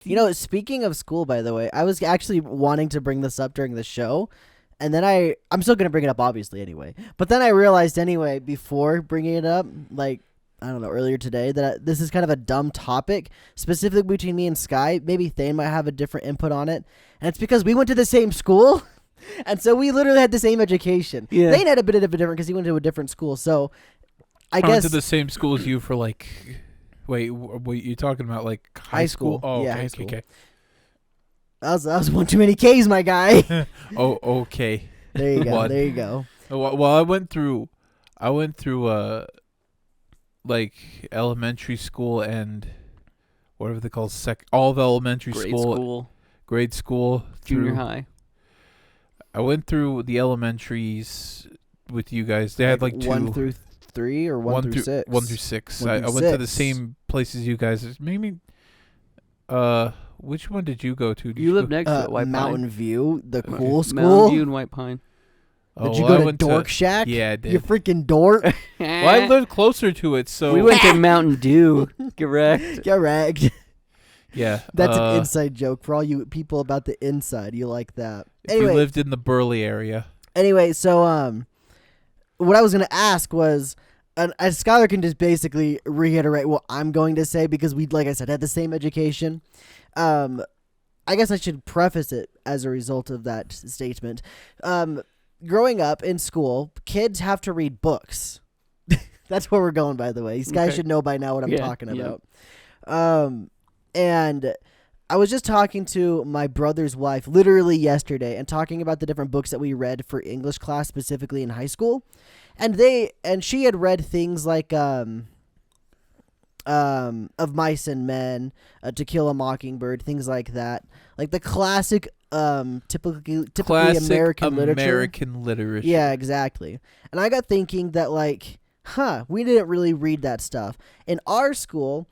You know, speaking of school, by the way, I was actually wanting to bring this up during the show, and then I'm still gonna bring it up, obviously, anyway. But then I realized anyway before bringing it up, like I don't know, earlier today, that this is kind of a dumb topic, specifically between me and Sky. Maybe Thane might have a different input on it, and it's because we went to the same school, and so we literally had the same education. Yeah. Thane had a bit of a different because he went to a different school. So I went guess to the same school as you for like. Wait, you talking about like high school? Oh, yeah, okay, high school. okay. That was one too many K's, my guy. Oh, okay. There you go. What? There you go. Well, I went through like elementary school and whatever they call all of elementary grade school, junior high. I went through the elementaries with you guys. They had like 1 through 3 or 1 through 6. 1 through 6. 1 I through went to the 6. same places you guys. Maybe. Which one did you go to? You live next to White Mountain Pine. View, the cool school. Mountain View and White Pine. Did you go to Dork Shack? Yeah, I did. You freaking dork. Well, I lived closer to it, so we went to Mountain Dew. Correct. Correct. Yeah, That's an inside joke for all you people about the inside. You like that? If Anyway, you lived in the Burley area. Anyway, so what I was gonna ask was, Skylar can just basically reiterate what I'm going to say because we, like I said, had the same education. I guess I should preface it as a result of that statement. Growing up in school, kids have to read books. That's where we're going, by the way. These guys should know by now what I'm talking about. And I was just talking to my brother's wife literally yesterday and talking about the different books that we read for English class, specifically in high school. And she had read things like Of Mice and Men, To Kill a Mockingbird, things like that. Like the classic typically Classic American literature. Yeah, exactly. And I got thinking that we didn't really read that stuff. In our school,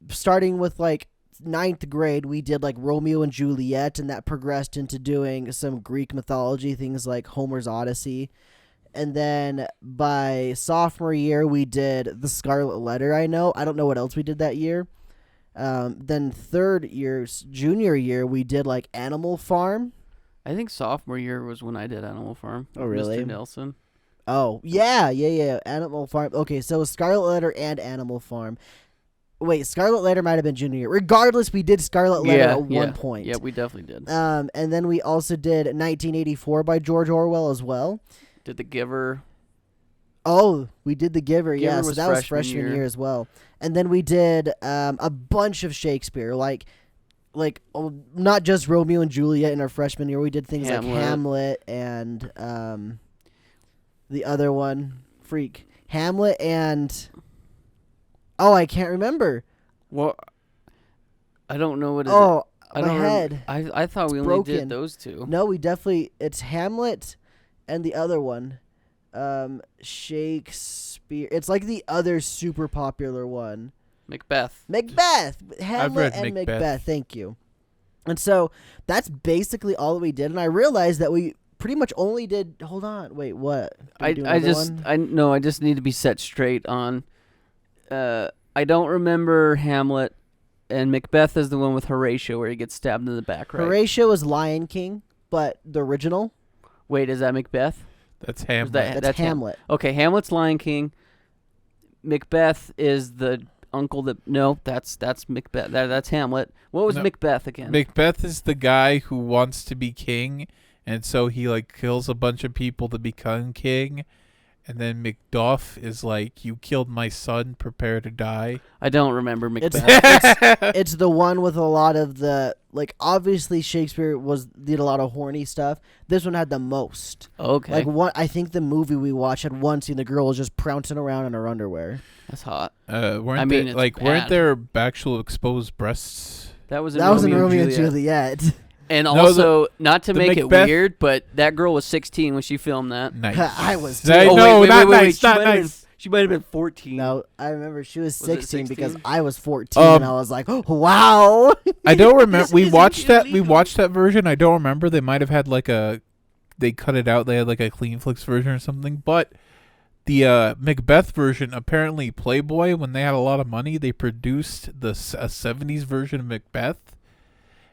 starting with like 9th grade, we did like Romeo and Juliet, and that progressed into doing some Greek mythology, things like Homer's Odyssey. And then by sophomore year, we did The Scarlet Letter. I don't know what else we did that year. Then junior year, we did like Animal Farm. I think sophomore year was when I did Animal Farm. Oh, really? Mr. Nelson. Oh, yeah. Animal Farm. Okay, so Scarlet Letter and Animal Farm. Wait, Scarlet Letter might have been junior year. Regardless, we did Scarlet Letter at one point. Yeah, we definitely did. And then we also did 1984 by George Orwell as well. Did The Giver. Oh, we did The Giver, yeah. So was that was freshman year as well. And then we did a bunch of Shakespeare, like not just Romeo and Juliet in our freshman year. We did things like Hamlet and the other one, Hamlet and I can't remember. Well, I don't know what it is. Oh, my head. I thought we broken. only did those two. No, it's Hamlet and the other one. Shakespeare. It's like the other super popular one. Macbeth. Hamlet and Macbeth. Thank you. And so that's basically all that we did. And I realized that we pretty much only did. Hold on. Wait, what? I just need to be set straight on. I don't remember Hamlet, and Macbeth is the one with Horatio where he gets stabbed in the back, right? Horatio is Lion King, but the original. Wait, is that Macbeth? That's Hamlet. That's Hamlet. Okay, Hamlet's Lion King. Macbeth is the uncle that. No, that's Macbeth. That's Hamlet. What was Macbeth again? Macbeth is the guy who wants to be king, and so he kills a bunch of people to become king. And then Macduff is like, you killed my son, prepare to die. I don't remember Macbeth. It's the one with a lot of the, obviously Shakespeare did a lot of horny stuff. This one had the most. Okay. I think the movie we watched had one scene, the girl was just prancing around in her underwear. That's hot. Weren't there actual exposed breasts? That was in Romeo and Juliet. And also, not to make it weird, but that girl was 16 when she filmed that. Nice. I was too. Not nice. She might have been 14. No, I remember she was 16 because I was 14, and I was like, oh, wow. I don't remember. We watched that version. I don't remember. They might have had they cut it out. They had a Clean Flicks version or something. But The Macbeth version, apparently Playboy, when they had a lot of money, they produced a 70s version of Macbeth.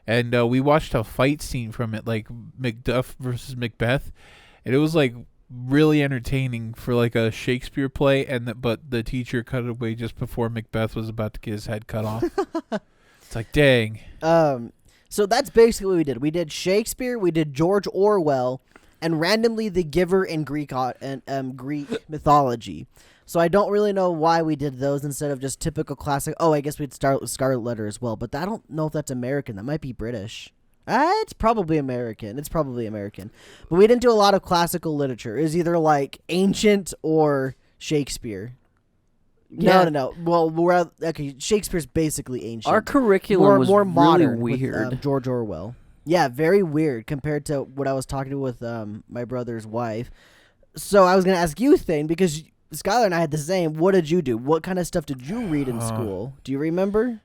And we watched a fight scene from it, like Macduff versus Macbeth. And it was like really entertaining for like a Shakespeare play. But the teacher cut it away just before Macbeth was about to get his head cut off. It's like, dang. So that's basically what we did. We did Shakespeare, we did George Orwell, and randomly The Giver in Greek mythology. So I don't really know why we did those instead of just typical classic. Oh, I guess we'd start with Scarlet Letter as well, but I don't know if that's American. That might be British. It's probably American. But we didn't do a lot of classical literature. It was either like ancient or Shakespeare. Yeah. No. Well, okay. Shakespeare's basically ancient. Our curriculum was more modern really weird. With, George Orwell. Yeah, very weird compared to what I was talking with my brother's wife. So I was gonna ask you, Thane, because Skylar and I had the same. What did you do? What kind of stuff did you read in school? Do you remember?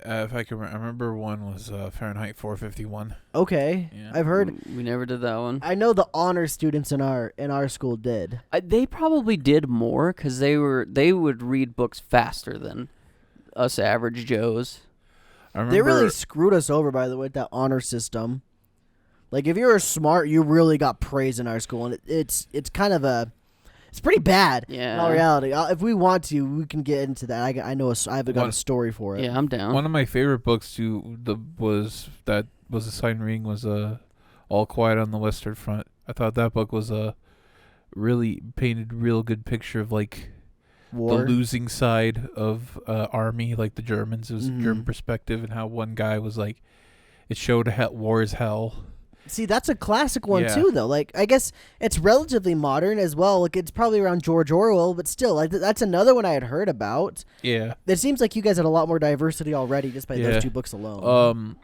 If I can, I remember one was Fahrenheit 451. Okay, Yeah. I've heard. We never did that one. I know the honor students in our school did. They probably did more because they would read books faster than us average Joes. I remember They really screwed us over, by the way, with that honor system. Like, if you were smart, you really got praise in our school, and it's kind of it's pretty bad. Yeah. In all reality, if we want to, we can get into that. I've got a story for it. Yeah, I'm down. one of my favorite books was assigned reading was All Quiet on the Western Front. I thought that book was really painted a real good picture of like War. the losing side of army, like the Germans. It was a German perspective, and how one guy was like, it showed war is hell. See, that's a classic one Yeah. too, though. Like, I guess it's relatively modern as well. Like, it's probably around George Orwell, but still, like that's another one I had heard about. Yeah. It seems like you guys had a lot more diversity already just by Yeah. those two books alone.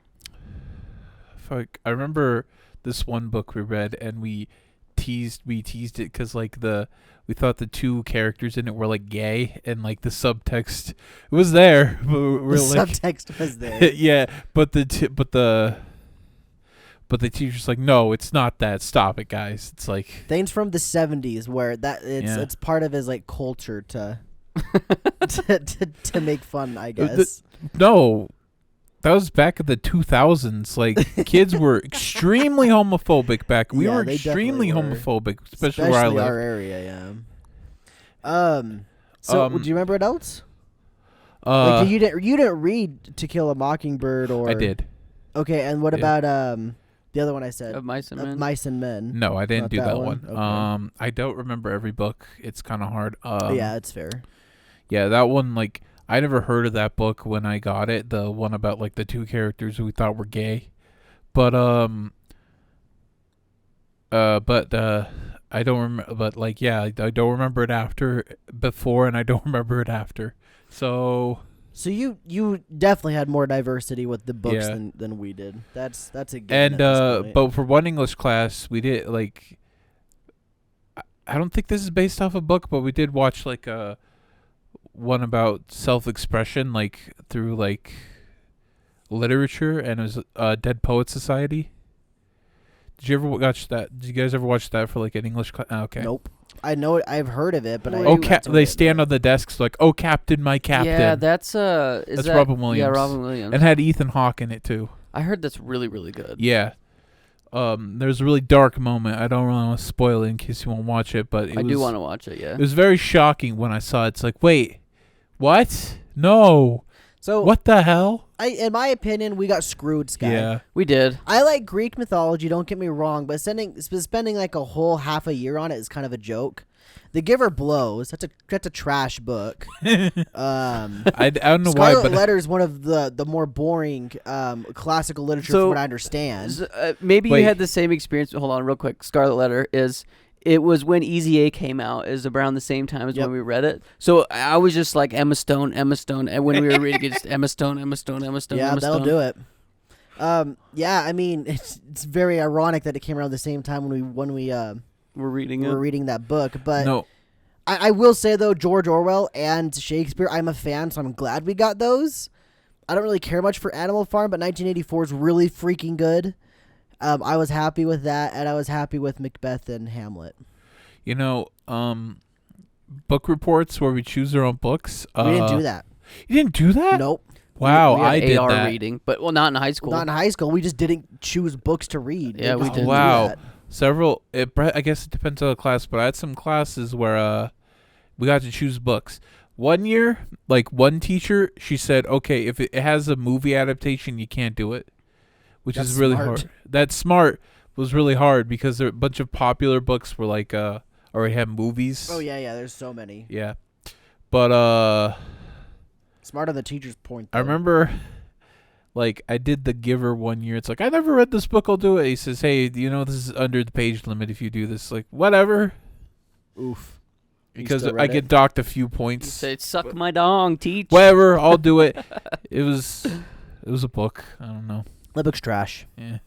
I remember this one book we read, and we teased it because like we thought the two characters in it were like gay, and like the subtext was there. But we're the like, subtext was there. yeah, but the teacher's like, no, it's not that. Stop it, guys. It's like Things from the 70s where it's part of his like culture to to make fun, I guess. No, that was back in the 2000s. Like, kids were extremely homophobic back. We Yeah, were they extremely definitely were. homophobic, especially where I live. our area, yeah. So do you remember what else? Like, you didn't read To Kill a Mockingbird or I did. Okay, and what Yeah. about the other one I said? Of Mice and Men. Mice and Men. No, I didn't Not do that that one? one. Okay. I don't remember every book. It's kind of hard. Yeah, it's fair. Yeah, that one, like, I never heard of that book when I got it. The one about like the two characters who we thought were gay, but I don't remember. But like, yeah, I don't remember it before, and I don't remember it after. So you definitely had more diversity with the books Yeah. than we did. That's a given and at this point. but for one English class, we did like. I don't think this is based off a book, but we did watch like one about self-expression, like through like literature, and it was Dead Poet Society. Did you ever watch that? Did you guys ever watch that for like an English class? Okay. Nope. I know it. I've heard of it, but I. Oh, they stand on the desks like, "Oh, Captain, my Captain." Yeah, that's That's Robin Williams. Yeah, Robin Williams. And had Ethan Hawke in it too. I heard that's really, really good. Yeah. There's a really dark moment. I don't really want to spoil it in case you won't watch it, but I do want to watch it. Yeah. It was very shocking when I saw it. It's like, wait, what? No. So What the hell? in my opinion, we got screwed, Sky. Yeah. We did. I like Greek mythology. Don't get me wrong, but spending like a whole half a year on it is kind of a joke. The Giver blows. That's a trash book. I don't know why, Scarlet but Letter is one of the more boring classical literature, So- from what I understand. Maybe Wait. you had the same experience. Hold on, real quick. Scarlet Letter it was when Easy A came out. Is around the same time as Yep. when we read it. So I was just like Emma Stone, and when we were reading it, just Emma Stone, Emma Stone, Emma Stone. Yeah, Emma that'll Stone. do it. Yeah, I mean, it's very ironic that it came around the same time when we We're reading it. were reading that book. But no. I will say, though, George Orwell and Shakespeare, I'm a fan, so I'm glad we got those. I don't really care much for Animal Farm, but 1984 is really freaking good. I was happy with that, and I was happy with Macbeth and Hamlet. You know, book reports where we choose our own books. We didn't do that. You didn't do that? Nope. Wow, we had I did AR that. reading, but not in high school. Not in high school. We just didn't choose books to read. Yeah, we just didn't do Wow. that. Several. I guess it depends on the class, but I had some classes where we got to choose books. One year, like one teacher, she said, "Okay, if it has a movie adaptation, you can't do it," which That's is really smart. hard. That's smart. Was really hard because there a bunch of popular books were like already have movies. Oh yeah. There's so many. Yeah, but Smart on the teacher's point. I though. remember, like, I did The Giver one year. It's like, I never read this book. I'll do it. He says, hey, you know this is under the page limit if you do this. Like, whatever. Oof. You Because still I read get it? docked a few You points. said, "Suck my dong, teach." Whatever. I'll do it. It was a book. I don't know. That book's trash. Yeah.